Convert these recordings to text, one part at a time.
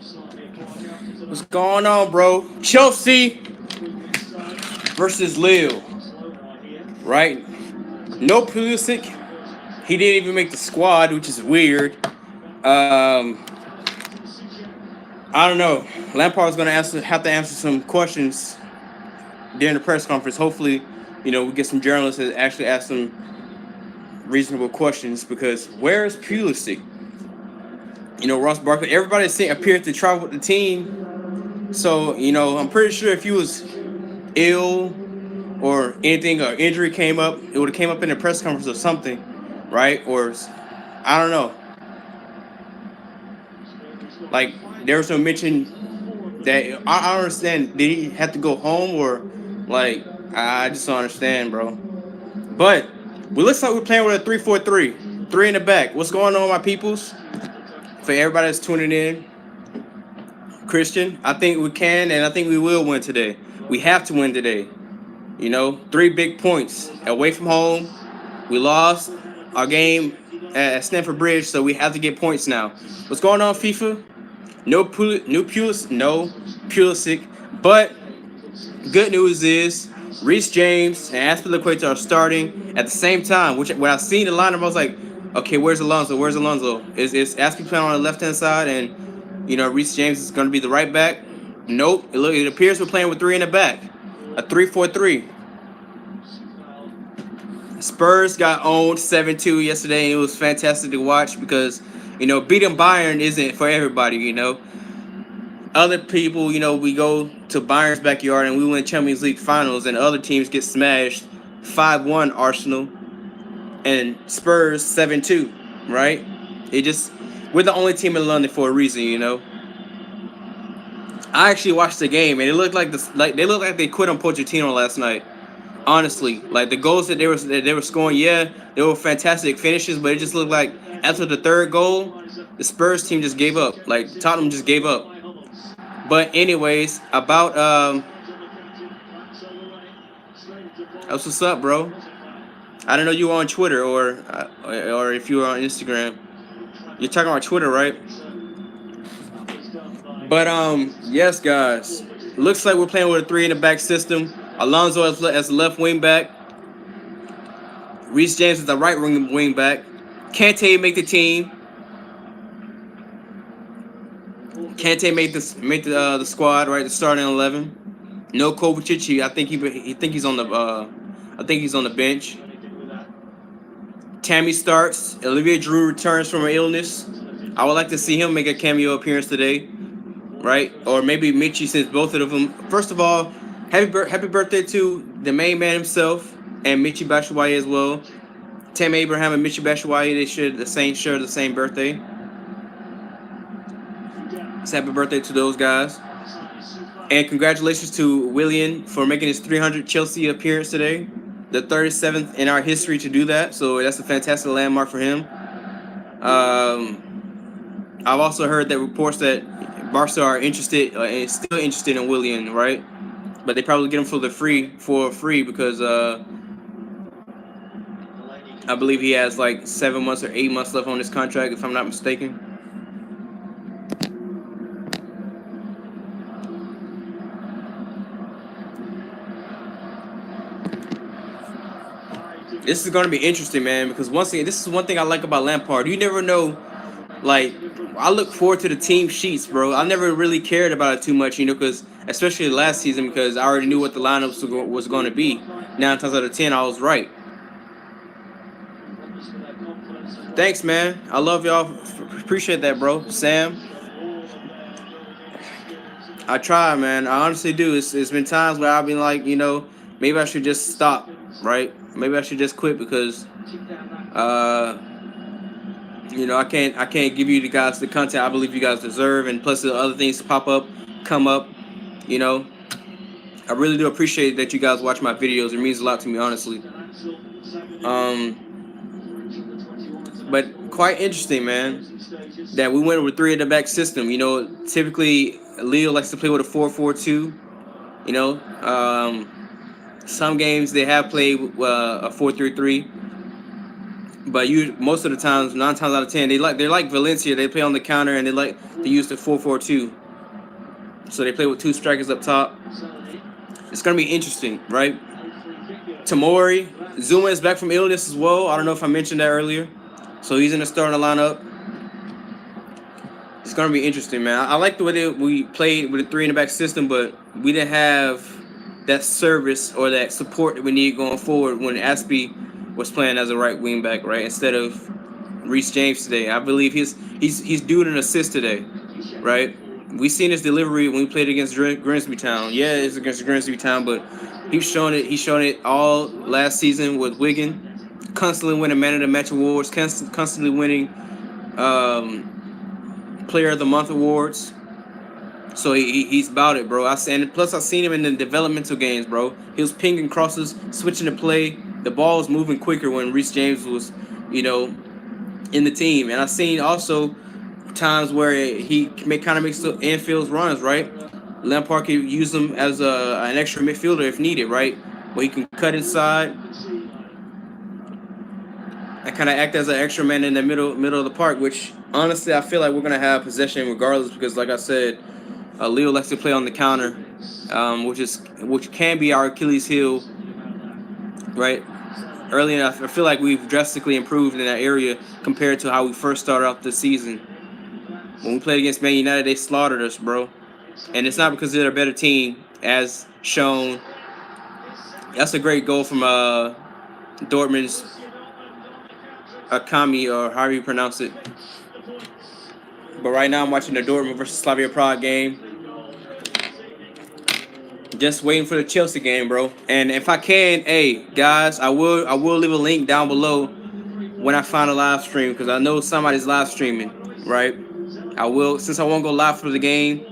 What's going on, bro? Chelsea versus Lille, right? No Pulisic. He didn't even make the squad, which is weird. Um, I don't know. Lampard's gonna have to answer some questions during the press conference. Hopefully, we get some journalists that actually ask some reasonable questions because where is Pulisic? Ross Barkley. Everybody appeared to travel with the team. So, I'm pretty sure if he was ill or anything or injury came up, it would have came up in the press conference or something, right? Or I don't know. Like there was no mention that I don't understand. Did he have to go home or like I just don't understand, bro. But we looks like we're playing with a 3-4-3, three in the back. What's going on, my peoples? For everybody that's tuning in, Christian, I think we can and I think we will win today. We have to win today. 3 big points away from home. We lost our game at Stamford Bridge, so we have to get points now. What's going on, FIFA? No Pulisic, but good news is Reece James and Aspilicueta are starting at the same time. Which when I seen the lineup, I was like, okay, where's Alonso? Where's Alonso? Is Aspie playing on the left hand side, and Reece James is going to be the right back? Nope. It appears we're playing with three in the back, a 3-4-3. Spurs got owned 7-2 yesterday, and it was fantastic to watch because, beating Bayern isn't for everybody, Other people, we go to Bayern's backyard and we win Champions League finals, and other teams get smashed 5-1 Arsenal and Spurs 7-2, right? We're the only team in London for a reason, I actually watched the game and it looked like they looked like they quit on Pochettino last night. Honestly, like the goals that they were scoring, yeah, they were fantastic finishes, but it just looked like after the third goal, the Spurs team just gave up. Like Tottenham just gave up. But anyways, about that's what's up, bro. I don't know you were on Twitter or if you were on Instagram. You're talking about Twitter, right? But yes, guys. Looks like we're playing with a three in the back system. Alonso as the left wing back. Reece James is the right wing back. Kante make the team. Kante made the squad, right? The starting 11. No Kovacic. I think he's on the bench. Tammy starts. Olivier Giroud returns from an illness. I would like to see him make a cameo appearance today, right? Or maybe Michi, since both of them. First of all, happy birthday to the main man himself and Michi Batshuayi as well. Tammy Abraham and Michi Batshuayi, they share the same birthday. So happy birthday to those guys. And congratulations to Willian for making his 300 Chelsea appearance today. The 37th in our history to do that. So that's a fantastic landmark for him. I've also heard that reports that Barca are still interested in Willian, right? But they probably get him for free because I believe he has like 7 months or 8 months left on his contract, if I'm not mistaken. This is going to be interesting, man, because once again, this is one thing I like about Lampard. You never know. Like, I look forward to the team sheets, bro. I never really cared about it too much, because especially last season, because I already knew what the lineups was going to be. 9 times out of 10, I was right. Thanks, man. I love y'all. Appreciate that, bro. Sam. I try, man. I honestly do. It's been times where I've been like, maybe I should just stop, right? Maybe I should just quit because, I can't give you guys the content I believe you guys deserve, and plus the other things come up. I really do appreciate that you guys watch my videos. It means a lot to me, honestly. But quite interesting, man, that we went with 3 in the back system. Typically Leo likes to play with a 4-4-2. Some games they have played a 4-3-3. But most of the times, 9 times out of 10, they're like Valencia. They play on the counter and they use the 4-4-2. So they play with 2 strikers up top. It's gonna be interesting, right? Tamori Zuma is back from illness as well. I don't know if I mentioned that earlier. So he's in the starting lineup. It's gonna be interesting, man. I like the way we played with a 3-in-the-back system, but we didn't have that service or that support that we need going forward when Aspie was playing as a right wing back, right? Instead of Reece James today. I believe he's due an assist today, right? We seen his delivery when we played against Grimsby Town. Yeah, it's against Grimsby Town, but he's shown it all last season with Wigan, constantly winning Man of the Match awards, constantly winning Player of the Month awards. So he's about it, bro. Plus I seen him in the developmental games, bro. He was pinging crosses, switching the play. The ball was moving quicker when Reece James was, in the team. And I seen also times where he kind of makes the infield runs, right? Lampard can use him as an extra midfielder if needed, right? Where he can cut inside and kind of act as an extra man in the middle of the park, which honestly I feel like we're gonna have possession regardless because, like I said, Lille likes to play on the counter, which can be our Achilles heel, right? Early enough, I feel like we've drastically improved in that area compared to how we first started off the season. When we played against Man United, they slaughtered us, bro. And it's not because they're a better team, as shown. That's a great goal from Dortmund's Akami, or however you pronounce it. But right now I'm watching the Dortmund versus Slavia Prague game. Just waiting for the Chelsea game, bro. And if I can, hey guys, I will leave a link down below when I find a live stream, because I know somebody's live streaming, right? I will, since I won't go live for the game,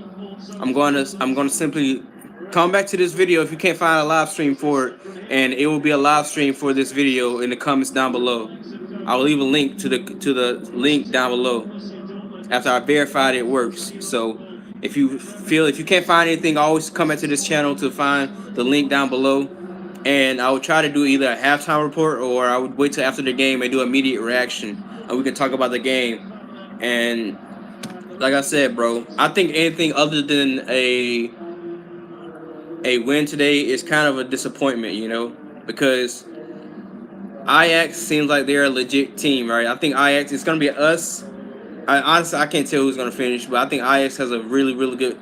I'm gonna simply come back to this video if you can't find a live stream for it, and it will be a live stream for this video in the comments down below. I'll leave a link to the link down below after I verified it works. So if you can't find anything, always come back to this channel to find the link down below, and I will try to do either a halftime report or I would wait till after the game and do immediate reaction, and we can talk about the game. And like I said, bro, I think anything other than a win today is kind of a disappointment, because Ajax seems like they're a legit team, right? I think Ajax is going to be us. Honestly, I can't tell who's going to finish, but I think Ajax has a really, really good,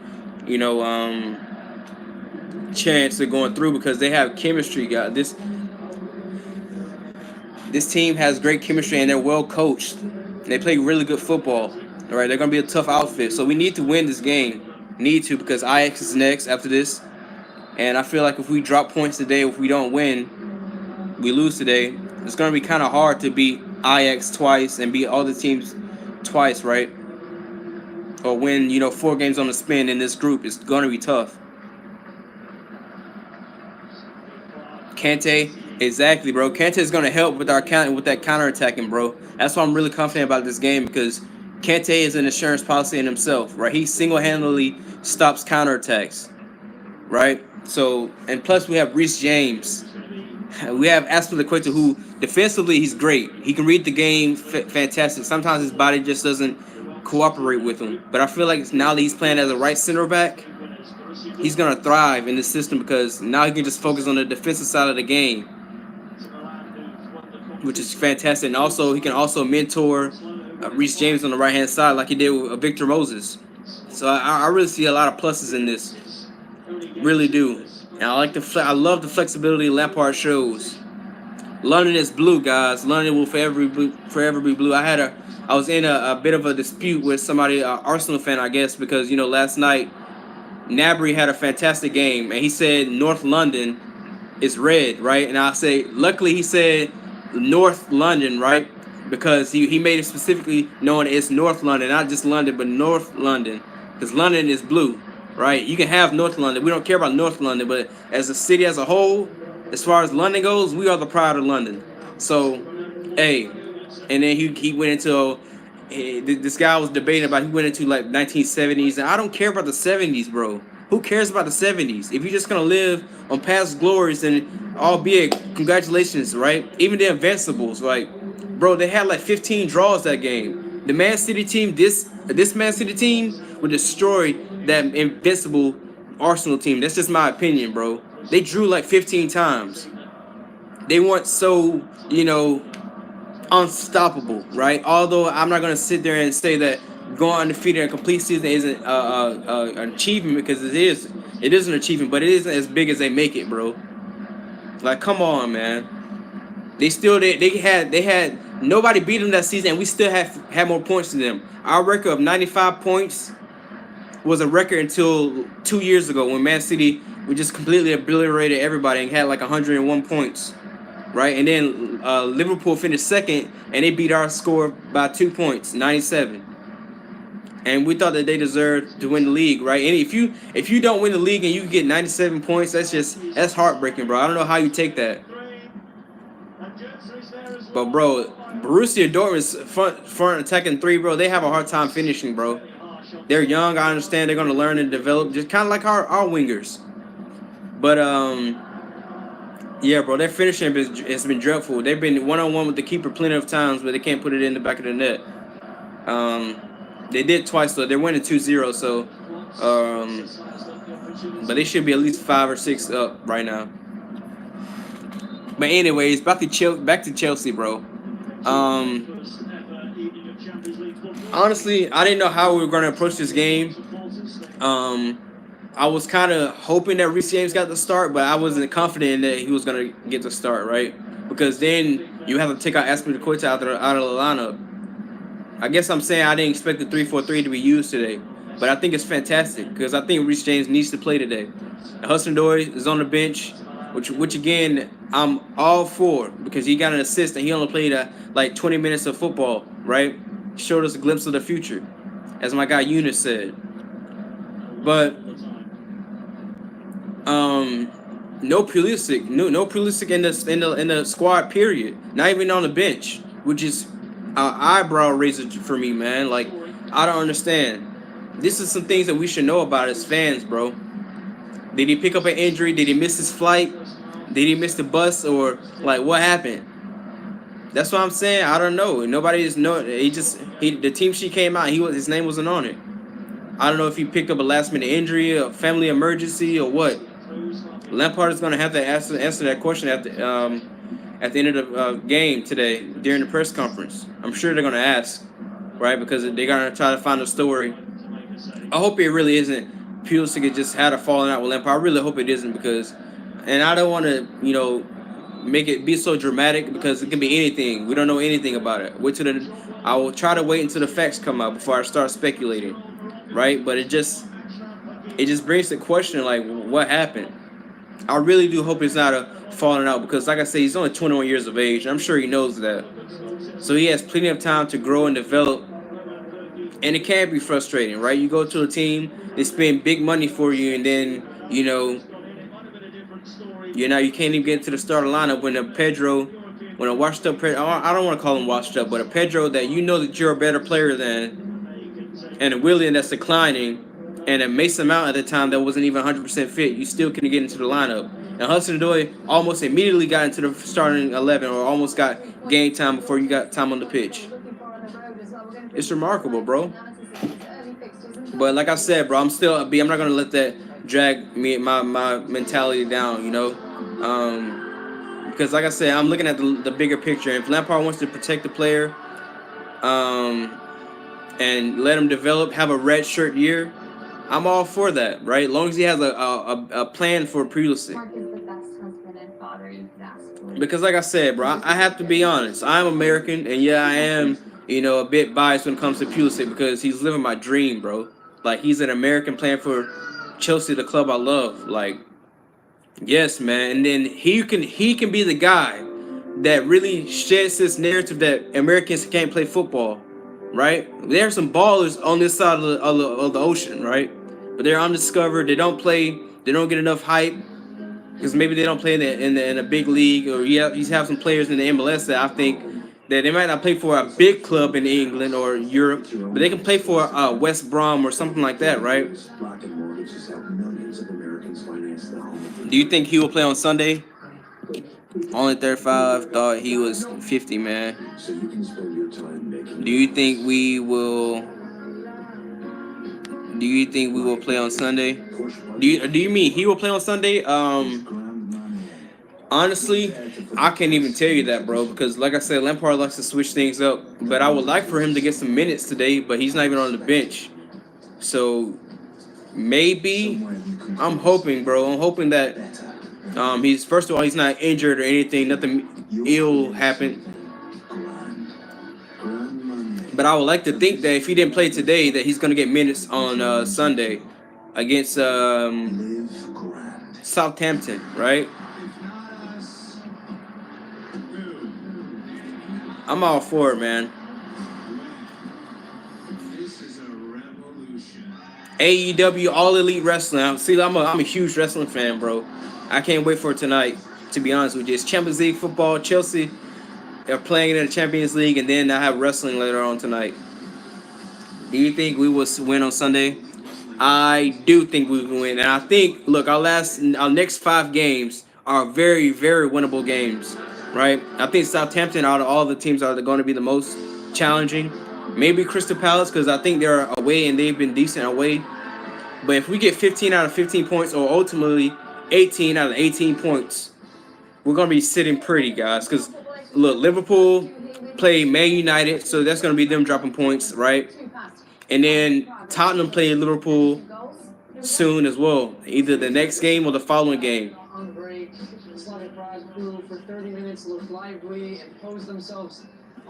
chance of going through because they have chemistry, guys. This team has great chemistry and they're well coached. They play really good football. All right, they're going to be a tough outfit. So we need to win this game. Because Ajax is next after this. And I feel like if we drop points today, if we don't win, we lose today, it's going to be kind of hard to beat Ajax twice and beat all the teams twice, right? Or win, 4 games on the spin in this group. It's going to be tough. Kante, exactly, bro. Kante is going to help with that counterattacking, bro. That's why I'm really confident about this game, because Kante is an insurance policy in himself, right? He single-handedly stops counterattacks, right? So, and plus we have Reece James. We have Aspilicueta, who defensively he's great. He can read the game fantastic. Sometimes his body just doesn't cooperate with him. But I feel like now that he's playing as a right center back, he's going to thrive in this system because now he can just focus on the defensive side of the game, which is fantastic. And also, he can also mentor Reece James on the right-hand side like he did with Victor Moses. So I really see a lot of pluses in this. Really do. And I love the flexibility Lampard shows. London is blue, guys. London will forever be blue. I was in a bit of a dispute with somebody, Arsenal fan, I guess, because last night Nabry had a fantastic game, and he said North London is red, right? And I say, luckily he said North London, right? Because he made it specifically known it's North London, not just London, but North London, because London is blue, right? You can have North London. We don't care about North London, but as a city as a whole, as far as London goes, we are the pride of London. So, hey, and then he went into this guy was debating about, he went into like 1970s, and I don't care about the 70s, bro. Who cares about the 70s? If you're just gonna live on past glories, then albeit congratulations, right? Even the Invincibles, like bro, they had like 15 draws that game. The Man City team, this Man City team would destroy that invincible Arsenal team. That's just my opinion, bro. They drew like 15 times. They weren't so, unstoppable, right? Although I'm not gonna sit there and say that going undefeated in a complete season isn't an achievement, because it is. It is an achievement, but it isn't as big as they make it, bro. Like, come on, man. They had nobody beat them that season, and we still had more points than them. Our record of 95 points was a record until 2 years ago, when Man City, we just completely obliterated everybody and had like 101 points, right? And then Liverpool finished second, and they beat our score by 2 points, 97. And we thought that they deserved to win the league, right? And if you don't win the league and you get 97 points, that's heartbreaking, bro. I don't know how you take that. But bro, Borussia Dortmund's front attacking three, bro, they have a hard time finishing, bro. They're young, I understand they're gonna learn and develop, just kind of like our wingers. But yeah, bro, their finishing has been dreadful. They've been one-on-one with the keeper plenty of times, but they can't put it in the back of the net. They did twice, though. They're winning 2-0, so but they should be at least 5 or 6 up right now. But anyways, back to Chelsea, bro. Honestly, I didn't know how we were gonna approach this game. I was kind of hoping that Reece James got the start, but I wasn't confident that he was gonna get the start, right? Because then you have to take out Aspilicueta out of the lineup. I guess I'm saying I didn't expect the 3-4-3 to be used today, but I think it's fantastic because I think Reece James needs to play today. Hudson-Odoi is on the bench, which again I'm all for, because he got an assist and he only played like 20 minutes of football, right? Showed us a glimpse of the future, as my guy Eunice said. But no Pulisic, no Pulisic in the squad, period. Not even on the bench, which is an eyebrow raiser for me, man. Like, I don't understand. This is some things that we should know about as fans, bro. Did he pick up an injury? Did he miss his flight? Did he miss the bus? Or like, what happened? That's what I'm saying. I don't know. Nobody is know. The team sheet came out. His name wasn't on it. I don't know if he picked up a last minute injury, a family emergency, or what. Lampard is gonna have to answer that question at the end of the game today during the press conference. I'm sure they're gonna ask, right? Because they're gonna try to find a story. I hope it really isn't Pulisic just had a falling out with Lampard. I really hope it isn't, because, and I don't want to, make it be so dramatic, because it can be anything. We don't know anything about it. I will try to wait until the facts come out before I start speculating, right? But it just brings the question, like, what happened? I really do hope it's not a falling out, because, like I said, he's only 21 years of age. I'm sure he knows that. So he has plenty of time to grow and develop. And it can be frustrating, right? You go to a team, they spend big money for you, and then, you can't even get to the starting lineup when a washed up Pedro, I don't want to call him washed up, but a Pedro that you know that you're a better player than, and a Willian that's declining, and a Mason Mount at the time that wasn't even 100% fit, you still couldn't get into the lineup. And Hudson-Odoi almost immediately got into the starting 11, or almost got game time before you got time on the pitch. It's remarkable, bro. But like I said, bro, I'm not gonna let that drag my mentality down, because like I said, I'm looking at the bigger picture. And if Lampard wants to protect the player, and let him develop, have a red shirt year, I'm all for that, right? As long as he has a plan for Pulisic. Because like I said, bro, I have to be honest. I'm American, and yeah, I am, a bit biased when it comes to Pulisic, because he's living my dream, bro. Like, he's an American playing for Chelsea, the club I love. Like, yes, man. And then he can be the guy that really sheds this narrative that Americans can't play football, right? There are some ballers on this side of the ocean, right? But they're undiscovered. They don't play. They don't get enough hype, because maybe they don't play in a big league, or you have some players in the MLS that I think that they might not play for a big club in England or Europe, but they can play for West Brom or something like that, right? Do you think he will play on Sunday? Only 35. Thought he was 50, man. Do you think we will? Do you think we will play on Sunday? Do you mean he will play on Sunday? Honestly, I can't even tell you that, bro, because like I said, Lampard likes to switch things up. But I would like for him to get some minutes today, but he's not even on the bench. So maybe I'm hoping, bro. I'm hoping that he's first of all he's not injured or anything, nothing ill happened. But I would like to think that if he didn't play today, that he's gonna get minutes on Sunday against Southampton, right? I'm all for it, man. AEW, All Elite Wrestling. See, I'm a huge wrestling fan, bro. I can't wait for tonight, to be honest with you. It's Champions League football. Chelsea are playing in the Champions League, and then I have wrestling later on tonight. Do you think we will win on Sunday? I do think we will win. And I think, look, our next 5 games are very, very winnable games, right? I think Southampton, out of all the teams, are going to be the most challenging. Maybe Crystal Palace, because I think they're away and they've been decent away. But if we get 15 out of 15 points, or ultimately 18 out of 18 points, we're going to be sitting pretty, guys. Because, look, Liverpool play Man United, so that's going to be them dropping points, right? And then Tottenham play Liverpool soon as well, either the next game or the following game.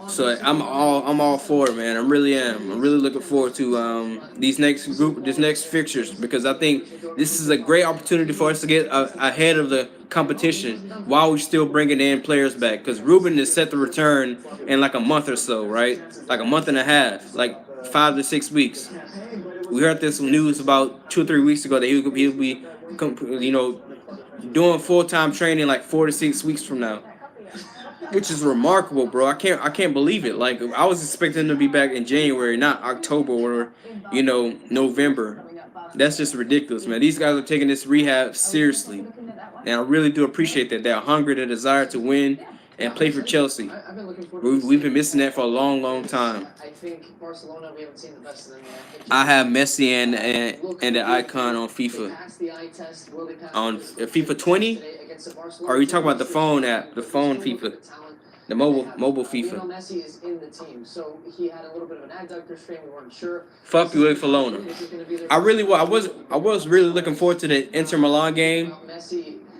So I'm all for it, man. I really am. I'm really looking forward to these next fixtures, because I think this is a great opportunity for us to get ahead of the competition while we're still bringing in players back. Because Ruben is set to return in like a month or so, right? Like a month and a half, like 5 to 6 weeks. We heard this news about 2 or 3 weeks ago that he'll be, doing full-time training like 4 to 6 weeks from now, which is remarkable, bro. I can't believe it. Like, I was expecting him to be back in January, not October or November. That's just ridiculous, man. These guys are taking this rehab seriously, and I really do appreciate that. They're hungry, the desire to win and play for Chelsea. We've been missing that for a long, long time. I have Messi and the icon on FIFA. On FIFA 20? Or are you talking about the phone app, the phone FIFA, the mobile FIFA? Fuck you, Falona. I was really looking forward to the Inter Milan game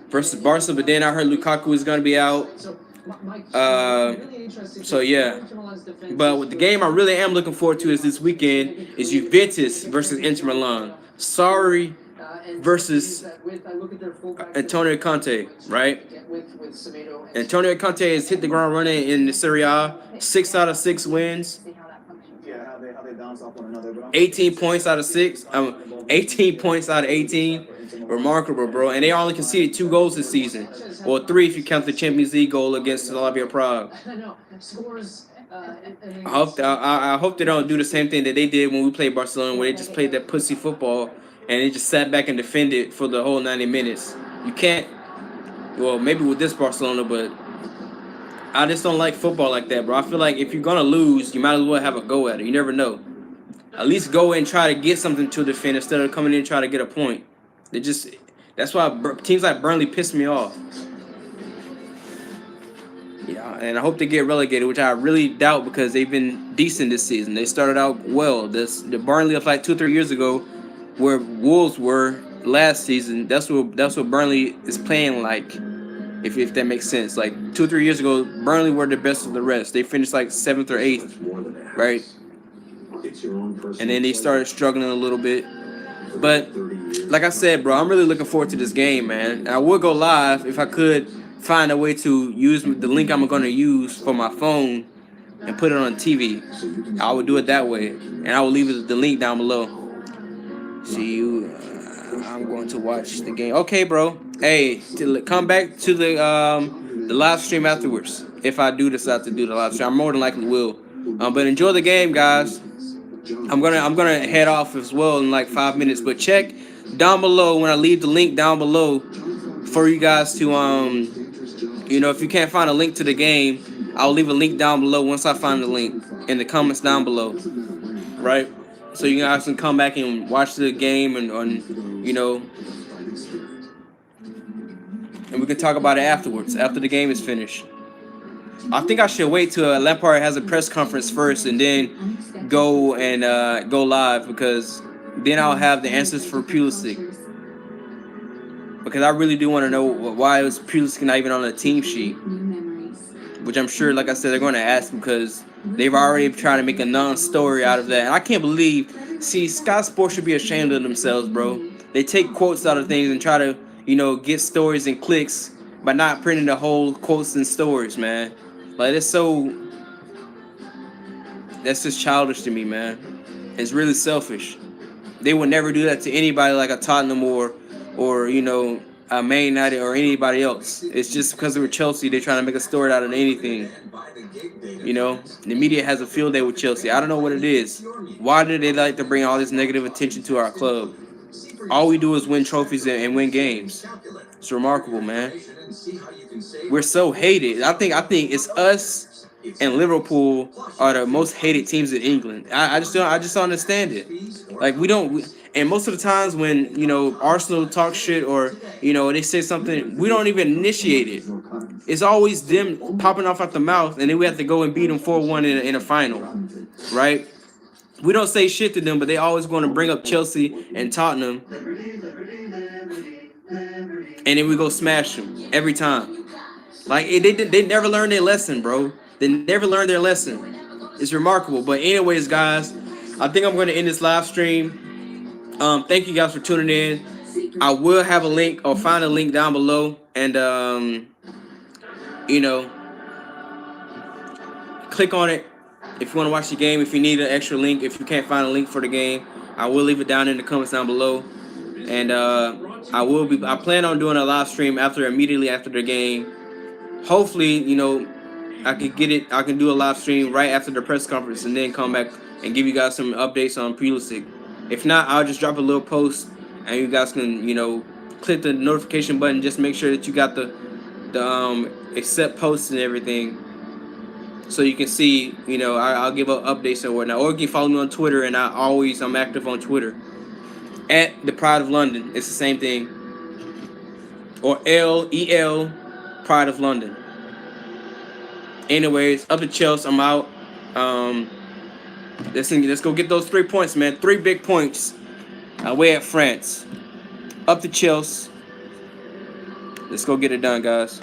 versus Barca, but then I heard Lukaku is gonna be out. So yeah, but with the game I really am looking forward to is this weekend is Juventus versus Inter Milan. Sorry versus Antonio Conte, right? Antonio Conte has hit the ground running in the Serie A. 6 out of 6 wins. 18 points out of 6. 18 points out of 18. Remarkable, bro. And they only conceded 2 goals this season, or 3 if you count the Champions League goal against Slavia Prague. I hope they don't do the same thing that they did when we played Barcelona, where they just played that pussy football and they just sat back and defended for the whole 90 minutes. You can't. Well, maybe with this Barcelona, but I just don't like football like that, bro. I feel like if you're gonna lose, you might as well have a go at it. You never know. At least go and try to get something to defend instead of coming in and try to get a point. That's why teams like Burnley piss me off. Yeah, and I hope they get relegated, which I really doubt because they've been decent this season. They started out well. The Burnley of like 2 or 3 years ago, where Wolves were last season, that's what Burnley is playing like. If that makes sense. Like 2 or 3 years ago, Burnley were the best of the rest. They finished like 7th or 8th, right? And then they started struggling a little bit. But like I said, bro, I'm really looking forward to this game, man. And I would go live if I could find a way to use the link I'm going to use for my phone and put it on TV. I would do it that way, and I will leave the link down below. See you. I'm going to watch the game. Okay, bro. Hey, come back to the live stream afterwards. If I do decide to do the live stream, I more than likely will. But enjoy the game, guys. I'm gonna head off as well in like 5 minutes. But check down below when I leave the link down below for you guys to You know, if you can't find a link to the game, I'll leave a link down below once I find the link in the comments down below, right? So you guys can come back and watch the game and you know, and we can talk about it afterwards, after the game is finished. I think I should wait till Lampard has a press conference first and then go and go live, because then I'll have the answers for Pulisic. Because I really do want to know why was Pulisic not even on the team sheet, which I'm sure, like I said, they're going to ask, because they've already tried to make a non-story out of that. And I can't believe, see, Sky Sports should be ashamed of themselves, bro. They take quotes out of things and try to, you know, get stories and clicks by not printing the whole quotes and stories, man. Like, it's so, that's just childish to me, man. It's really selfish. They would never do that to anybody like a Tottenham or you know, a Man United or anybody else. It's just because they were Chelsea, they're trying to make a story out of anything. You know, the media has a field day with Chelsea. I don't know what it is. Why do they like to bring all this negative attention to our club? All we do is win trophies and win games. It's remarkable, man. We're so hated. I think it's us and Liverpool are the most hated teams in England. I just don't understand it. Like, we don't, and most of the times when, you know, Arsenal talk shit or, you know, they say something, we don't even initiate it. It's always them popping off at the mouth, and then we have to go and beat them 4-1 in a final, right? We don't say shit to them, but they always going to bring up Chelsea and Tottenham, and then we go smash them every time. Like, they never learned their lesson, bro. They never learned their lesson. It's remarkable. But anyways, guys, I think I'm going to end this live stream. Thank you guys for tuning in. I will have a link or find a link down below, and you know, click on it if you want to watch the game. If you need an extra link, if you can't find a link for the game, I will leave it down in the comments down below. And I plan on doing a live stream immediately after the game. Hopefully, you know, I can do a live stream right after the press conference and then come back and give you guys some updates on Pulisic. If not, I'll just drop a little post and you guys can, you know, click the notification button. Just make sure that you got the accept posts and everything, so you can see, you know, I'll give up updates and whatnot. Or you can follow me on Twitter, and I'm active on Twitter at the Pride of London. It's the same thing. Or LEL Pride of London. Anyways, up to Chelsea. I'm out. Let's go get those 3 points, man. 3 big points away at France. Up to Chelsea. Let's go get it done, guys.